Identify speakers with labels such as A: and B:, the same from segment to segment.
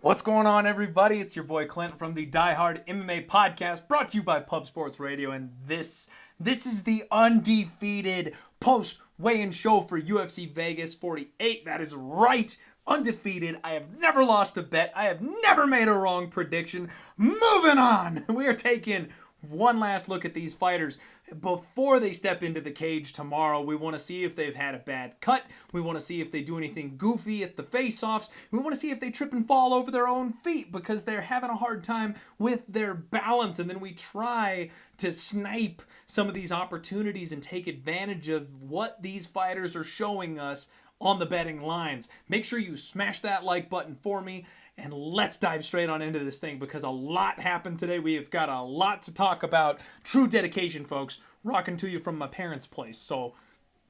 A: What's going on, everybody? It's your boy Clint from the Die Hard MMA podcast, brought to you by Pub Sports Radio, and this is the undefeated post-weigh-in show for UFC Vegas 48. That is right, undefeated. I have never lost a bet. I have never made a wrong prediction. Moving on, we are taking one last look at these fighters before they step into the cage tomorrow. We want to see if they've had a bad cut. We want to see if they do anything goofy at the face-offs. We want to see if they trip and fall over their own feet because they're having a hard time with their balance. And then we try to snipe some of these opportunities and take advantage of what these fighters are showing us on the betting lines. Make sure you smash that like button for me, and let's dive straight on into this thing because a lot happened today. We have got a lot to talk about. True dedication, folks. Rocking to you from my parents' place, so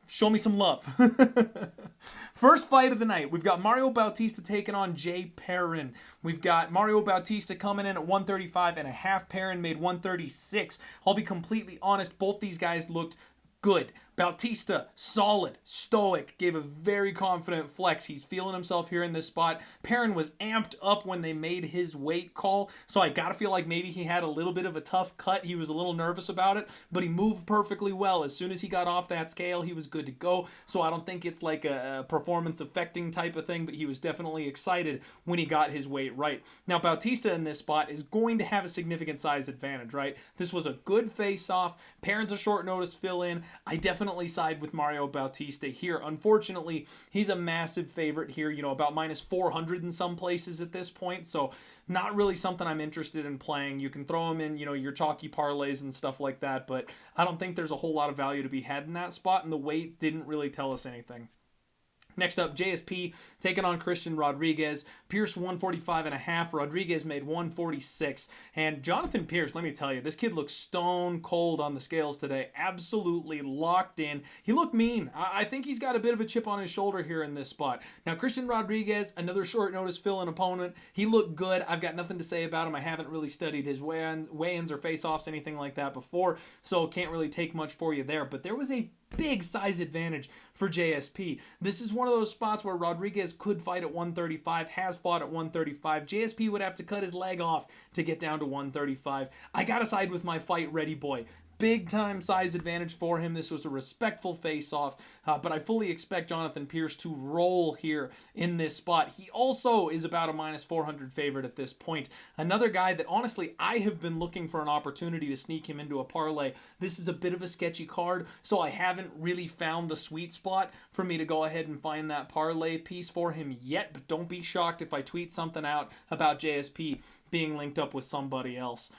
A: show me some love. First fight of the night, we've got Mario Bautista taking on Perrin. We've got Mario Bautista coming in at 135.5. Perrin made 136. I'll be completely honest, both these guys looked good. Bautista, solid, stoic, gave a very confident flex. He's feeling himself here in this spot. Perrin was amped up when they made his weight call, so I gotta feel like maybe he had a little bit of a tough cut. He was a little nervous about it, but he moved perfectly well. As soon as he got off that scale, he was good to go, so I don't think it's like a performance-affecting type of thing, but he was definitely excited when he got his weight right. Now, Bautista in this spot is going to have a significant size advantage, right? This was a good face-off. Perrin's a short notice fill-in. I definitely side with Mario Bautista here. Unfortunately, he's a massive favorite here, about minus 400 in some places at this point, so not really something I'm interested in playing. You can throw him in, your chalky parlays and stuff like that, but I don't think there's a whole lot of value to be had in that spot, and the weight didn't really tell us anything. Next up, JSP taking on Christian Rodriguez. Pierce 145.5. Rodriguez made 146. And Jonathan Pierce, let me tell you, this kid looks stone cold on the scales today. Absolutely locked in. He looked mean. I think he's got a bit of a chip on his shoulder here in this spot. Now, Christian Rodriguez, another short notice fill-in opponent. He looked good. I've got nothing to say about him. I haven't really studied his weigh-ins or face-offs, anything like that before, so can't really take much for you there. But there was a big size advantage for JSP. This is one of those spots where Rodriguez could fight at 135, has fought at 135. JSP would have to cut his leg off to get down to 135. I gotta side with my fight ready boy. Big time size advantage for him. This was a respectful face-off, but I fully expect Jonathan Pierce to roll here in this spot. He also is about a minus 400 favorite at this point. Another guy that honestly I have been looking for an opportunity to sneak him into a parlay. This is a bit of a sketchy card, so I haven't really found the sweet spot for me to go ahead and find that parlay piece for him yet, but don't be shocked if I tweet something out about JSP being linked up with somebody else.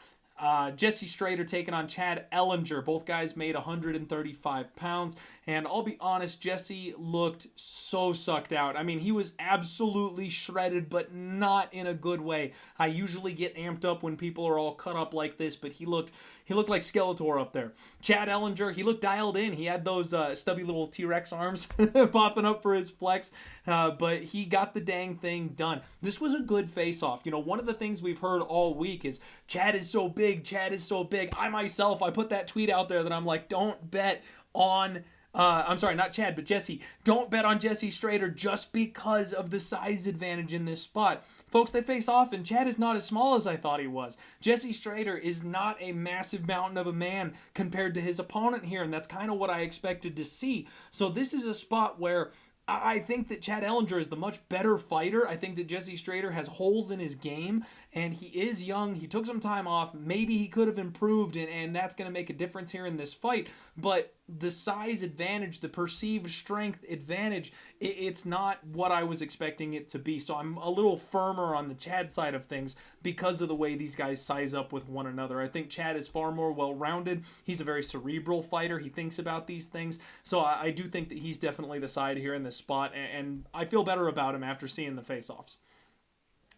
A: Jesse Strader taking on Chad Ellenger. Both guys made 135 pounds. And I'll be honest, Jesse looked so sucked out. I mean, he was absolutely shredded, but not in a good way. I usually get amped up when people are all cut up like this, but he looked like Skeletor up there. Chad Ellenger, he looked dialed in. He had those stubby little T-Rex arms popping up for his flex, but he got the dang thing done. This was a good face-off. One of the things we've heard all week is Chad is so big. Chad is so big. I put that tweet out there that I'm like, don't bet on I'm sorry, not Chad, but Jesse. Don't bet on Jesse Strader just because of the size advantage in this spot. Folks, they face off, and Chad is not as small as I thought he was. Jesse Strader is not a massive mountain of a man compared to his opponent here, and that's kind of what I expected to see. So this is a spot where I think that Chad Ellenger is the much better fighter. I think that Jesse Strader has holes in his game, and he is young. He took some time off. Maybe he could have improved, and that's going to make a difference here in this fight. But the size advantage, the perceived strength advantage, it's not what I was expecting it to be. So I'm a little firmer on the Chad side of things because of the way these guys size up with one another. I think Chad is far more well-rounded. He's a very cerebral fighter. He thinks about these things. So I do think that he's definitely the side here in this spot, and I feel better about him after seeing the face-offs.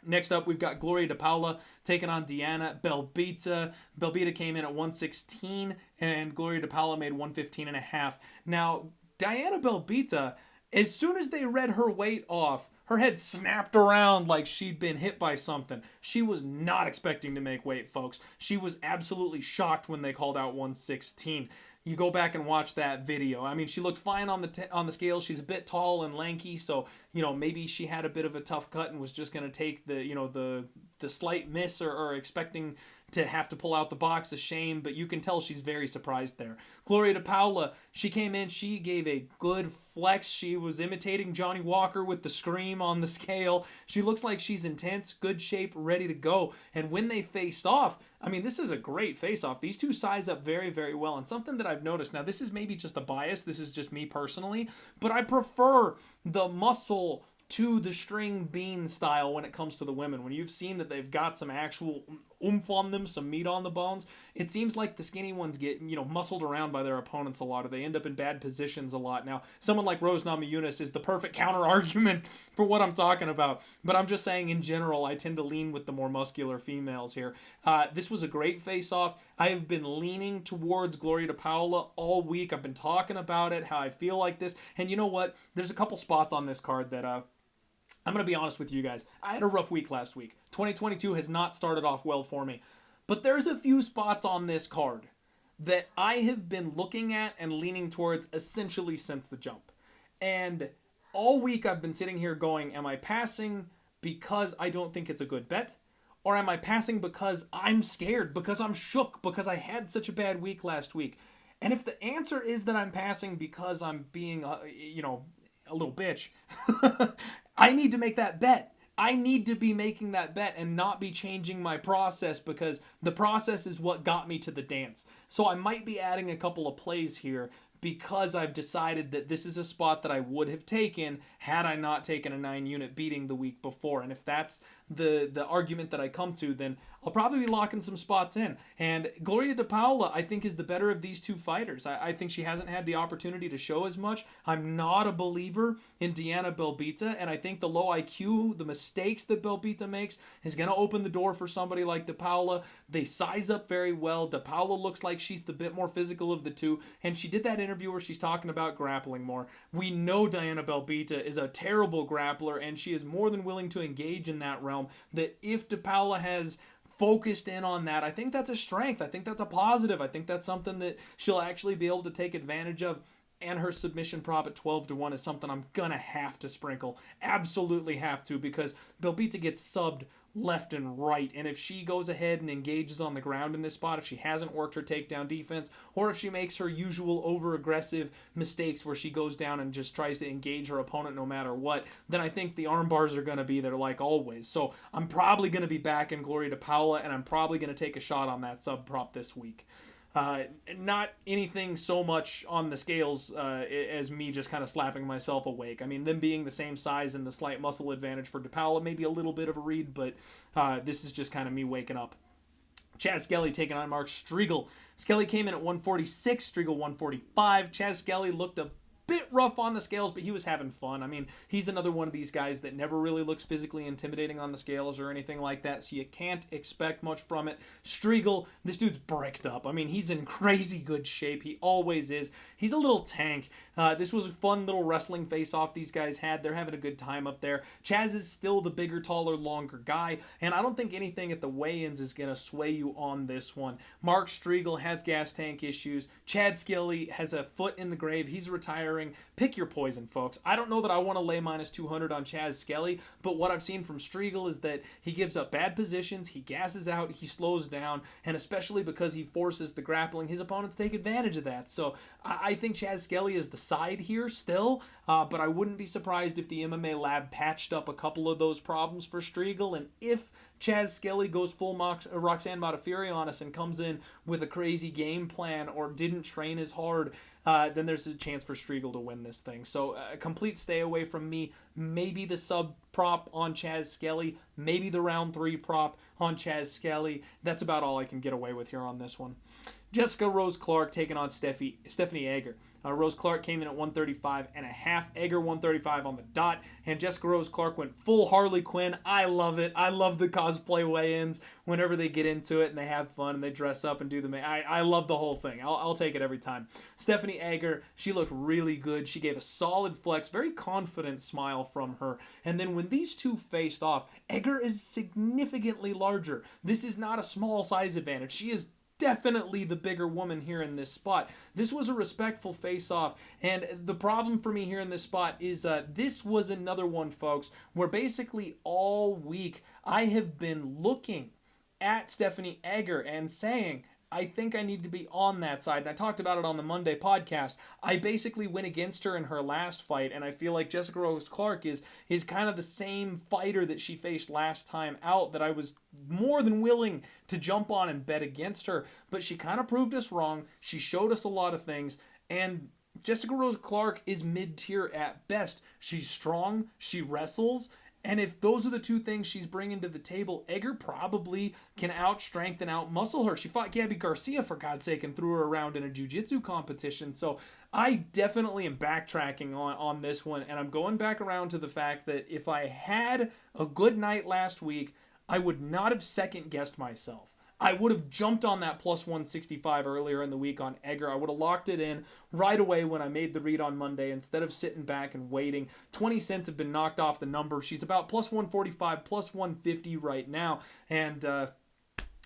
A: Next up, we've got Gloria Paula taking on Diana Balbita. Balbita came in at 116, and Gloria Paula made 115.5. Now, Diana Balbita, as soon as they read her weight off, her head snapped around like she'd been hit by something. She was not expecting to make weight, folks. She was absolutely shocked when they called out 116. you go back and watch that video. I mean, she looked fine on the scale. She's a bit tall and lanky, so maybe she had a bit of a tough cut and was just going to take the slight miss or expecting to have to pull out the box. A shame, but you can tell she's very surprised there. Gloria de Paula, she came in, she gave a good flex. She was imitating Johnny Walker with the scream on the scale. She looks like she's intense, good shape, ready to go. And when they faced off, I mean, this is a great face-off. These two size up very, very well. And something that I've noticed, now this is maybe just a bias, this is just me personally, but I prefer the muscle to the string bean style when it comes to the women. When you've seen that they've got some actual oomph on them, some meat on the bones, it seems like the skinny ones get, muscled around by their opponents a lot, or they end up in bad positions a lot. Now, someone like Rose Namajunas is the perfect counter-argument for what I'm talking about, but I'm just saying in general, I tend to lean with the more muscular females here. This was a great face-off. I have been leaning towards Gloria de Paula all week. I've been talking about it, how I feel like this, and you know what? There's a couple spots on this card that I'm going to be honest with you guys. I had a rough week last week. 2022 has not started off well for me. But there's a few spots on this card that I have been looking at and leaning towards essentially since the jump. And all week I've been sitting here going, am I passing because I don't think it's a good bet? Or am I passing because I'm scared, because I'm shook, because I had such a bad week last week? And if the answer is that I'm passing because I'm being, a little bitch, I need to make that bet. I need to be making that bet and not be changing my process, because the process is what got me to the dance. So I might be adding a couple of plays here because I've decided that this is a spot that I would have taken had I not taken a 9-unit beating the week before. And if that's the argument that I come to, then I'll probably be locking some spots in. And Gloria de Paula, I think, is the better of these two fighters. I think she hasn't had the opportunity to show as much. I'm not a believer in Diana Balbita, and I think the low IQ, the mistakes that Balbita makes, is going to open the door for somebody like de Paula. They size up very well. De Paula looks like she's the bit more physical of the two, and she did that interview where she's talking about grappling more. We know Diana Balbita is a terrible grappler, and she is more than willing to engage in that realm. That if de Paula has focused in on that, I think that's a strength. I think that's a positive. I think that's something that she'll actually be able to take advantage of. And her submission prop at 12-1 is something I'm gonna have to sprinkle. Absolutely have to, because Balbita gets subbed left and right, and if she goes ahead and engages on the ground in this spot, if she hasn't worked her takedown defense, or if she makes her usual over-aggressive mistakes where she goes down and just tries to engage her opponent no matter what, then I think the arm bars are going to be there like always. So I'm probably going to be back in Gloria de Paula, and I'm probably going to take a shot on that sub prop this week. Not anything so much on the scales as me just kind of slapping myself awake. I mean, them being the same size and the slight muscle advantage for de Paula, maybe a little bit of a read, but this is just kind of me waking up. Chaz Skelly taking on Mark Striegel. Skelly came in at 146, Striegel 145. Chaz Skelly looked a bit rough on the scales, but he was having fun. I mean, he's another one of these guys that never really looks physically intimidating on the scales or anything like that, so you can't expect much from it. Striegel, this dude's bricked up. I mean, he's in crazy good shape. He always is. He's a little tank. This was a fun little wrestling face-off these guys had. They're having a good time up there. Chaz is still the bigger, taller, longer guy, and I don't think anything at the weigh-ins is going to sway you on this one. Mark Striegel has gas tank issues. Chad Skelly has a foot in the grave. He's retiring. Pick your poison, folks. I don't know that I want to lay minus 200 on Chaz Skelly, but what I've seen from Striegel is that he gives up bad positions, he gasses out, he slows down, and especially because he forces the grappling, his opponents take advantage of that. So I think Chaz Skelly is the side here still, but I wouldn't be surprised if the MMA lab patched up a couple of those problems for Striegel, and if Chaz Skelly goes full Roxanne Modafferi on us and comes in with a crazy game plan or didn't train as hard, then there's a chance for Striegel to win this thing. So a complete stay away from me. Maybe the sub prop on Chaz Skelly, maybe the round 3 prop on Chaz Skelly. That's about all I can get away with here on this one. Jessica Rose Clark taking on Stephanie Egger. Rose Clark came in at 135.5. Egger 135 on the dot. And Jessica Rose Clark went full Harley Quinn. I love it. I love the cosplay weigh-ins whenever they get into it and they have fun and they dress up and do the... I love the whole thing. I'll take it every time. Stephanie Egger, she looked really good. She gave a solid flex, very confident smile from her. And then when these two faced off, Egger is significantly larger. This is not a small size advantage. She is definitely the bigger woman here in this spot. This was a respectful face-off, and the problem for me here in this spot is this was another one, folks, where basically all week I have been looking at Stephanie Egger and saying, I think I need to be on that side. And I talked about it on the Monday podcast. I basically went against her in her last fight, and I feel like Jessica Rose Clark is kind of the same fighter that she faced last time out, that I was more than willing to jump on and bet against her. But she kind of proved us wrong. She showed us a lot of things, and Jessica Rose Clark is mid-tier at best. She's strong, she wrestles, and if those are the two things she's bringing to the table, Egger probably can out-strength and out-muscle her. She fought Gabby Garcia, for God's sake, and threw her around in a jiu-jitsu competition. So I definitely am backtracking on this one, and I'm going back around to the fact that if I had a good night last week, I would not have second-guessed myself. I would have jumped on that plus 165 earlier in the week on Egger. I would have locked it in right away when I made the read on Monday instead of sitting back and waiting. 20 cents have been knocked off the number. She's about plus 145, plus 150 right now. And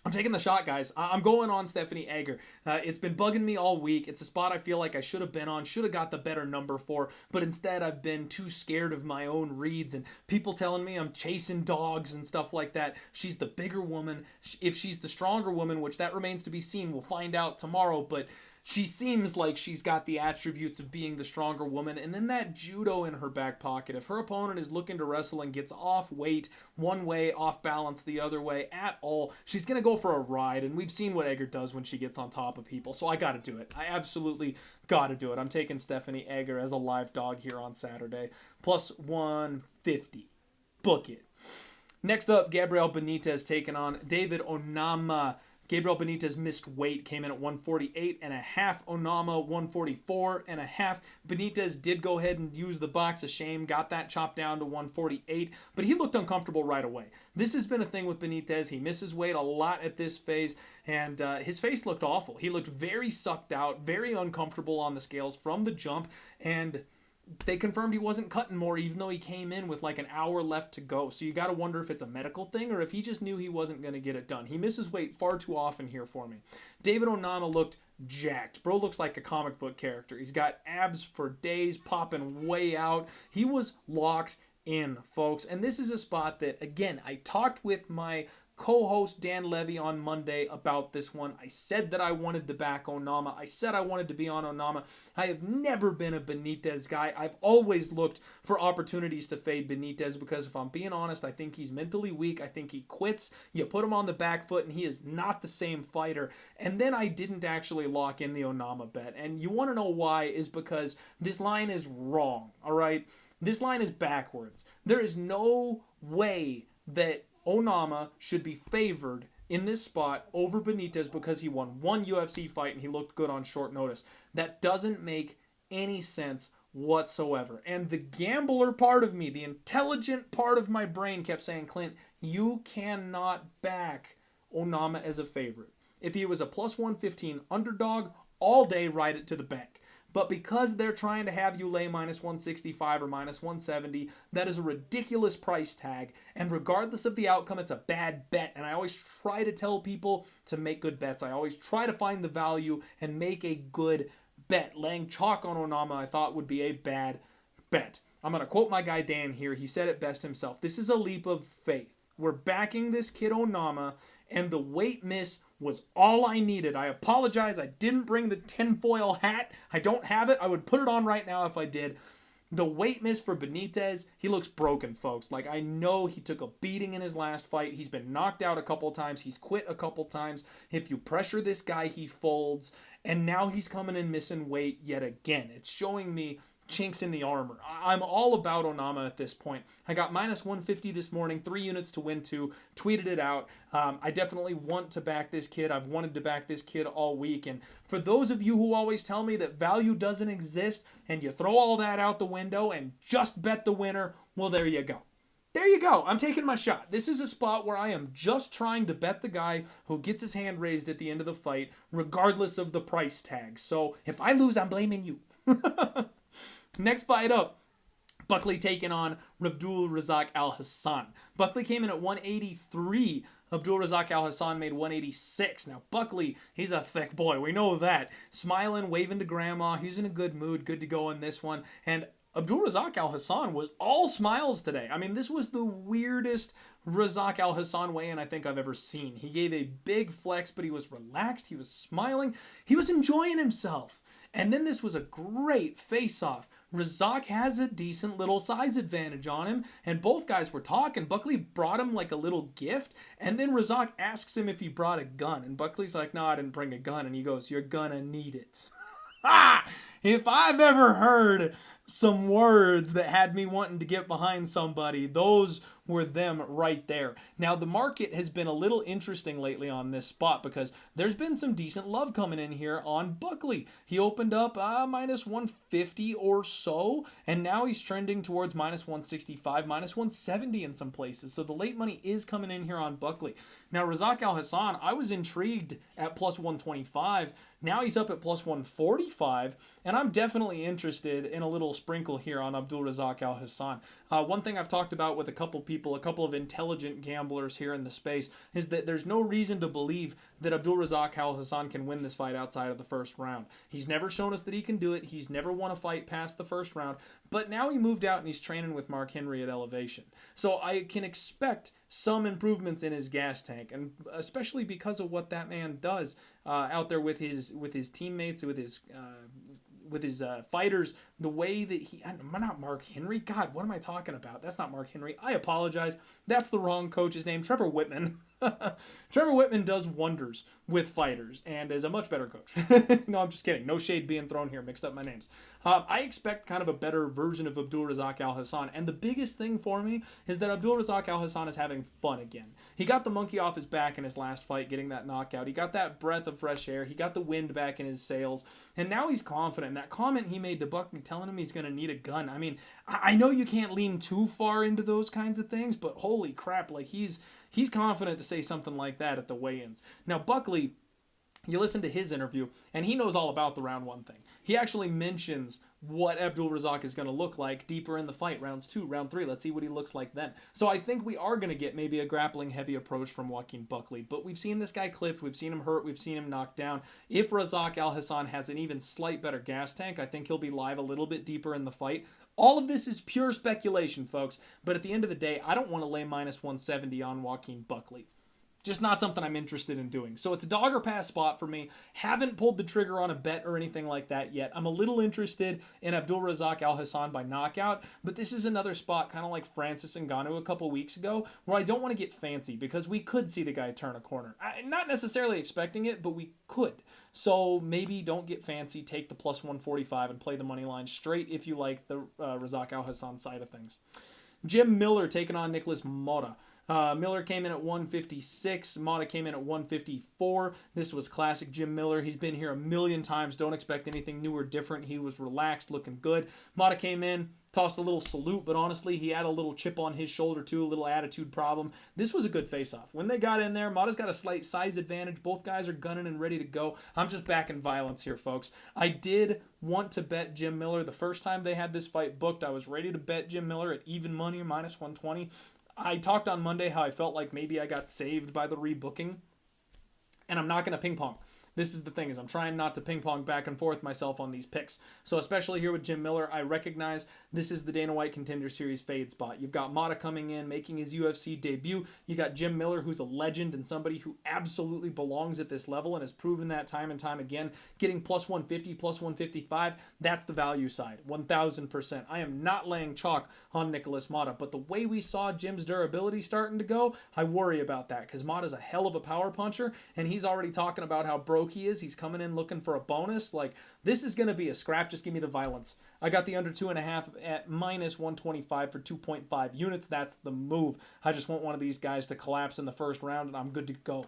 A: I'm taking the shot, guys. I'm going on Stephanie Egger. It's been bugging me all week. It's a spot I feel like I should have been on, should have got the better number for, but instead I've been too scared of my own reads and people telling me I'm chasing dogs and stuff like that. She's the bigger woman. If she's the stronger woman, which that remains to be seen, we'll find out tomorrow, but she seems like she's got the attributes of being the stronger woman, and then that judo in her back pocket. If her opponent is looking to wrestle and gets off weight one way, off balance the other way at all, she's going to go for a ride, and we've seen what Egger does when she gets on top of people, so I got to do it. I absolutely got to do it. I'm taking Stephanie Egger as a live dog here on Saturday. Plus 150. Book it. Next up, Gabriel Benitez taking on David Onama. Gabriel Benitez missed weight, came in at 148.5. Onama 144.5. Benitez did go ahead and use the box of shame, got that chopped down to 148, but he looked uncomfortable right away. This has been a thing with Benitez. He misses weight a lot at this phase, and his face looked awful. He looked very sucked out, very uncomfortable on the scales from the jump, and they confirmed he wasn't cutting more even though he came in with like an hour left to go. So you got to wonder if it's a medical thing or if he just knew he wasn't going to get it done. He misses weight far too often here for me. David Onama looked jacked. Bro looks like a comic book character. He's got abs for days popping way out. He was locked in, folks. And this is a spot that, again, I talked with my co-host Dan Levy on Monday about this one. I said that I wanted to back Onama. I said I wanted to be on Onama. I have never been a Benitez guy. I've always looked for opportunities to fade Benitez because if I'm being honest, I think he's mentally weak. I think he quits. You put him on the back foot and he is not the same fighter. And then I didn't actually lock in the Onama bet. And you want to know why is because this line is wrong, all right? This line is backwards. There is no way that Onama should be favored in this spot over Benitez because he won one UFC fight and he looked good on short notice. That doesn't make any sense whatsoever. And the gambler part of me, the intelligent part of my brain kept saying, Clint, you cannot back Onama as a favorite. If he was a plus 115 underdog, all day ride it to the bank. But because they're trying to have you lay minus 165 or minus 170, that is a ridiculous price tag. And regardless of the outcome, it's a bad bet. And I always try to tell people to make good bets. I always try to find the value and make a good bet. Laying chalk on Onama I thought would be a bad bet. I'm going to quote my guy Dan here. He said it best himself. This is a leap of faith. We're backing this kid Onama, and the weight miss was all I needed. I apologize. I didn't bring the tinfoil hat. I don't have it. I would put it on right now if I did. The weight miss for Benitez, he looks broken, folks. Like, I know he took a beating in his last fight. He's been knocked out a couple times. He's quit a couple times. If you pressure this guy, he folds. And now he's coming in missing weight yet again. It's showing me chinks in the armor. I'm all about Onama at this point. I got minus 150 this morning, 3 units to win 2, tweeted it out. I definitely want to back this kid. I've wanted to back this kid all week. And for those of you who always tell me that value doesn't exist and you throw all that out the window and just bet the winner, well, there you go. There you go. I'm taking my shot. This is a spot where I am just trying to bet the guy who gets his hand raised at the end of the fight, regardless of the price tag. So if I lose, I'm blaming you. Next fight up, Buckley taking on Abdulrazak Al-Hassan. Buckley came in at 183. Abdulrazak Al-Hassan made 186. Now, Buckley, he's a thick boy. We know that. Smiling, waving to grandma. He's in a good mood. Good to go in this one. And Abdulrazak Al-Hassan was all smiles today. I mean, this was the weirdest Razak Al-Hassan weigh-in I think I've ever seen. He gave a big flex, but he was relaxed. He was smiling. He was enjoying himself. And then this was a great face-off. Razak has a decent little size advantage on him, and both guys were talking. Buckley brought him like a little gift, and then Razak asks him if he brought a gun, and Buckley's like, no, I didn't bring a gun, and he goes, you're gonna need it. Ha! If I've ever heard some words that had me wanting to get behind somebody, those were them right there. Now, the market has been a little interesting lately on this spot because there's been some decent love coming in here on Buckley. He opened up minus 150 or so, and now he's trending towards minus 165, minus 170 in some places. So the late money is coming in here on Buckley. Now, Razak Al-Hassan, I was intrigued at plus 125. Now he's up at plus 145, and I'm definitely interested in a little sprinkle here on Abdulrazak Al-Hassan. One thing I've talked about with a couple people, a couple of intelligent gamblers here in the space, is that there's no reason to believe that Abdulrazak Al-Hassan can win this fight outside of the first round. He's never shown us that he can do it. He's never won a fight past the first round, but now he moved out and he's training with Mark Henry at Elevation. So I can expect some improvements in his gas tank, and especially because of what that man does out there with his teammates, with his fighters, the way that not Mark Henry, God, what am I talking about? That's not Mark Henry. I apologize. That's the wrong coach's name, Trevor Whitman. Trevor Whitman does wonders with fighters and is a much better coach. No, I'm just kidding. No shade being thrown here. Mixed up my names. I expect kind of a better version of Abdulrazak Al-Hassan, and the biggest thing for me is that Abdulrazak Al-Hassan is having fun again. He got the monkey off his back in his last fight, getting that knockout. He got that breath of fresh air. He got the wind back in his sails, and now he's confident. That comment he made to Buckley telling him he's going to need a gun, I mean, I know you can't lean too far into those kinds of things, but holy crap, like he's confident to say something like that at the weigh-ins. Now, Buckley, you listen to his interview, and he knows all about the round one thing. He actually mentions what Abdulrazak is going to look like deeper in the fight, rounds 2, round 3. Let's see what he looks like then. So I think we are going to get maybe a grappling-heavy approach from Joaquin Buckley, but we've seen this guy clipped, we've seen him hurt, we've seen him knocked down. If Razak Al-Hassan has an even slight better gas tank, I think he'll be live a little bit deeper in the fight. All of this is pure speculation, folks, but at the end of the day, I don't want to lay minus 170 on Joaquin Buckley. Just not something I'm interested in doing. So it's a dog or pass spot for me. Haven't pulled the trigger on a bet or anything like that yet. I'm a little interested in Abdulrazak Al-Hassan by knockout, but this is another spot kind of like Francis Ngannou a couple weeks ago where I don't want to get fancy because we could see the guy turn a corner. Not necessarily expecting it, but we could. So maybe don't get fancy, take the plus 145 and play the money line straight if you like the Razak Al-Hassan side of things. Jim Miller taking on Nicholas Mota. Miller came in at 156. Mota came in at 154. This was classic Jim Miller. He's been here a million times. Don't expect anything new or different. He was relaxed, looking good. Mota came in, tossed a little salute, but honestly, he had a little chip on his shoulder too, a little attitude problem. This was a good face-off. When they got in there, Mota's got a slight size advantage. Both guys are gunning and ready to go. I'm just backing violence here, folks. I did want to bet Jim Miller. The first time they had this fight booked, I was ready to bet Jim Miller at even money or minus 120. I talked on Monday how I felt like maybe I got saved by the rebooking, and I'm not going to ping pong. This is the thing, is I'm trying not to ping pong back and forth myself on these picks. So especially here with Jim Miller, I recognize this is the Dana White Contender Series fade spot. You've got Mota coming in, making his UFC debut. You got Jim Miller, who's a legend and somebody who absolutely belongs at this level and has proven that time and time again. Getting plus 150, plus 155, that's the value side, 1,000%. I am not laying chalk on Nicholas Mota, but the way we saw Jim's durability starting to go, I worry about that because Mota's a hell of a power puncher, and he's already talking about how broke he is. He's coming in looking for a bonus. Like, this is going to be a scrap. Just give me the violence. I got the under 2.5 at minus 125 for 2.5 units. That's the move. I just want one of these guys to collapse in the first round, and I'm good to go.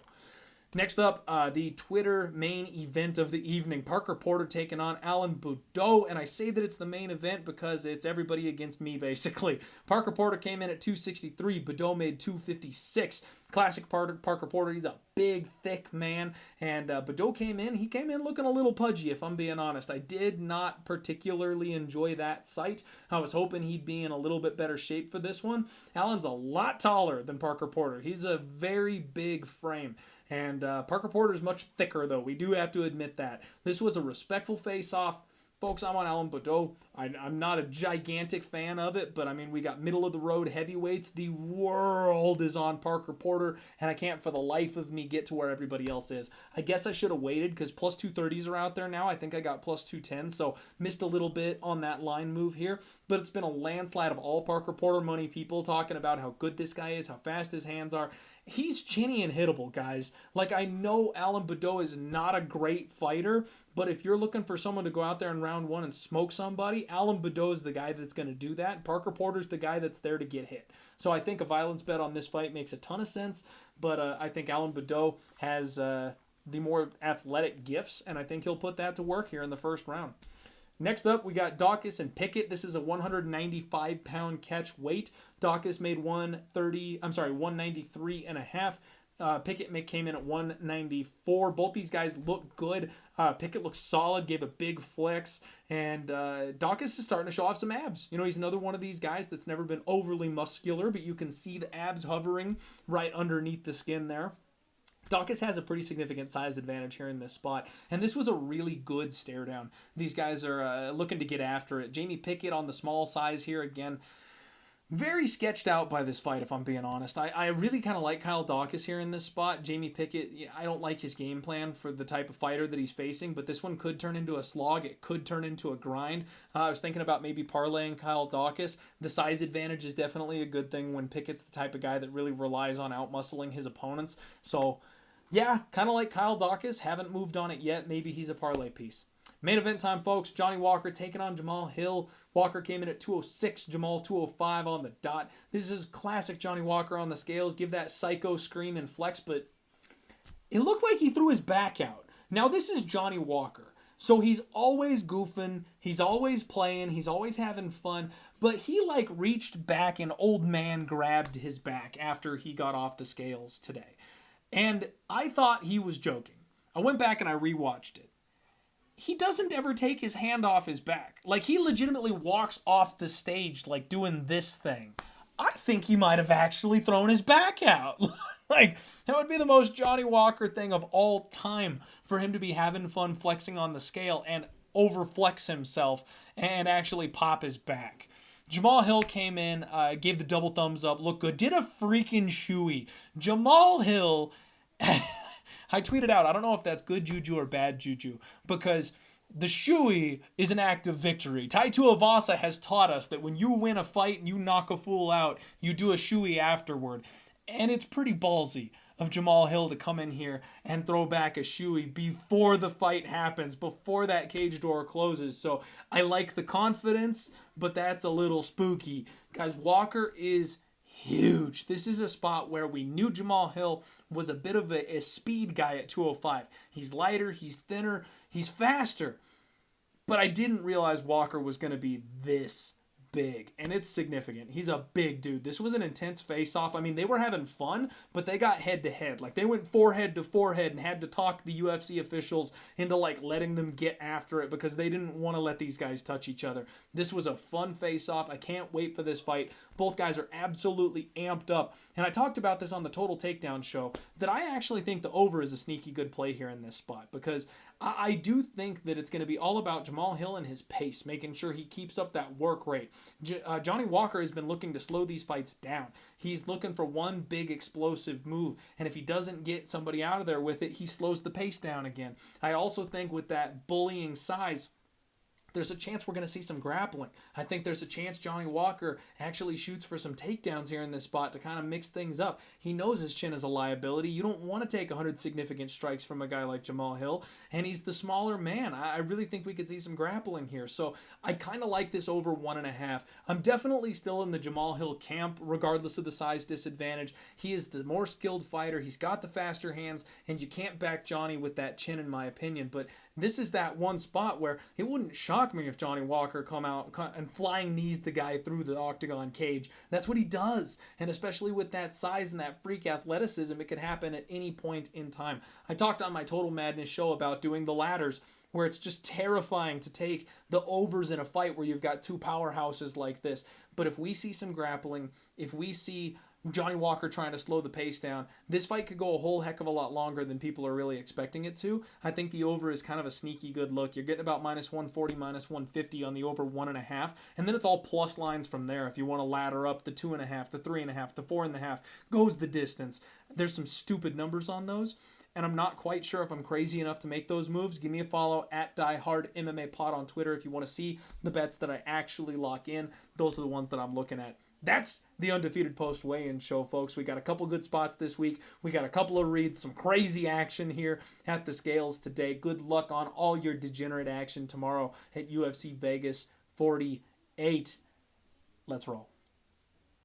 A: Next up, the Twitter main event of the evening. Parker Porter taking on Alan Bedoe, and I say that it's the main event because it's everybody against me, basically. Parker Porter came in at 263. Bedoe made 256. Classic Parker Porter. He's a big, thick man. And Bedoe came in. He came in looking a little pudgy, if I'm being honest. I did not particularly enjoy that sight. I was hoping he'd be in a little bit better shape for this one. Allen's a lot taller than Parker Porter. He's a very big frame. And Parker Porter's much thicker, though. We do have to admit that. This was a respectful face-off. Folks, I'm on Alan Bedoe. I'm not a gigantic fan of it, but I mean, we got middle-of-the-road heavyweights. The world is on Parker Porter, and I can't for the life of me get to where everybody else is. I guess I should have waited because plus 230s are out there now. I think I got plus 210, so missed a little bit on that line move here. But it's been a landslide of all Parker Porter money people talking about how good this guy is, how fast his hands are. He's chinny and hittable, guys. Like, I know Alan Bedoe is not a great fighter, but if you're looking for someone to go out there in round one and smoke somebody, Alan Bedoe is the guy that's going to do that. Parker Porter's the guy that's there to get hit. So I think a violence bet on this fight makes a ton of sense, but I think Alan Bedoe has the more athletic gifts, and I think he'll put that to work here in the first round. Next up, we got Dawkins and Pickett. This is a 195-pound catch weight. Dawkins made 193 and a half. Pickett came in at 194. Both these guys look good. Pickett looks solid, gave a big flex, and Dawkins is starting to show off some abs. You know, he's another one of these guys that's never been overly muscular, but you can see the abs hovering right underneath the skin there. Dawkins has a pretty significant size advantage here in this spot, and this was a really good stare down. These guys are looking to get after it. Jamie Pickett on the small size here again. Very sketched out by this fight, if I'm being honest. I really kind of like Kyle Dawkins here in this spot. Jamie Pickett, I don't like his game plan for the type of fighter that he's facing, but this one could turn into a slog. It could turn into a grind. I was thinking about maybe parlaying Kyle Dawkins. The size advantage is definitely a good thing when Pickett's the type of guy that really relies on outmuscling his opponents. So, yeah, kind of like Kyle Dawkins. Haven't moved on it yet. Maybe he's a parlay piece. Main event time, folks. Johnny Walker taking on Jamal Hill. Walker came in at 206, Jamal 205 on the dot. This is classic Johnny Walker on the scales. Give that psycho scream and flex, but it looked like he threw his back out. Now, this is Johnny Walker. So he's always goofing, he's always playing, he's always having fun, but he like reached back and old man grabbed his back after he got off the scales today. And I thought he was joking. I went back and I rewatched it. He doesn't ever take his hand off his back. Like, he legitimately walks off the stage, like, doing this thing. I think he might have actually thrown his back out. Like, that would be the most Johnny Walker thing of all time for him to be having fun flexing on the scale and overflex himself and actually pop his back. Jamal Hill came in, gave the double thumbs up, looked good, did a freaking shoey. Jamal Hill... I tweeted out, I don't know if that's good juju or bad juju, because the shoey is an act of victory. Tai Tuivasa has taught us that when you win a fight and you knock a fool out, you do a shoey afterward. And it's pretty ballsy of Jamal Hill to come in here and throw back a shoey before the fight happens, before that cage door closes. So I like the confidence, but that's a little spooky. Guys, Walker is huge. This is a spot where we knew Jamal Hill was a bit of a speed guy at 205. He's lighter, he's thinner, he's faster. But I didn't realize Walker was going to be this big, and it's significant. He's a big dude. This was an intense face-off. I mean, they were having fun, but they got head-to-head. Like, they went forehead to forehead and had to talk the UFC officials into, like, letting them get after it because they didn't want to let these guys touch each other. This was a fun face-off. I can't wait for this fight. Both guys are absolutely amped up. And I talked about this on the Total Takedown show, that I actually think the over is a sneaky good play here in this spot because I do think that it's going to be all about Jamal Hill and his pace, making sure he keeps up that work rate. Johnny Walker has been looking to slow these fights down. He's looking for one big explosive move, and if he doesn't get somebody out of there with it, he slows the pace down again. I also think with that bullying size, there's a chance we're going to see some grappling. I think there's a chance Johnny Walker actually shoots for some takedowns here in this spot to kind of mix things up. He knows his chin is a liability. You don't want to take 100 significant strikes from a guy like Jamal Hill, and he's the smaller man. I really think we could see some grappling here. So I kind of like this over 1.5. I'm definitely still in the Jamal Hill camp, regardless of the size disadvantage. He is the more skilled fighter. He's got the faster hands, and you can't back Johnny with that chin, in my opinion. But this is that one spot where it wouldn't shock me if Johnny Walker come out and flying knees the guy through the octagon cage. That's what he does. And especially with that size and that freak athleticism, it could happen at any point in time. I talked on my Total Madness show about doing the ladders, where it's just terrifying to take the overs in a fight where you've got two powerhouses like this. But if we see some grappling, if we see Johnny Walker trying to slow the pace down, this fight could go a whole heck of a lot longer than people are really expecting it to. I think the over is kind of a sneaky good look. You're getting about minus 140, minus 150 on the over 1.5, and then it's all plus lines from there. If you want to ladder up the 2.5, the 3.5, the 4.5, goes the distance. There's some stupid numbers on those, and I'm not quite sure if I'm crazy enough to make those moves. Give me a follow at DieHardMMAPod on Twitter if you want to see the bets that I actually lock in. Those are the ones that I'm looking at. That's the Undefeated Post Weigh-In Show, folks. We got a couple good spots this week. We got a couple of reads, some crazy action here at the scales today. Good luck on all your degenerate action tomorrow at UFC Vegas 48. Let's roll.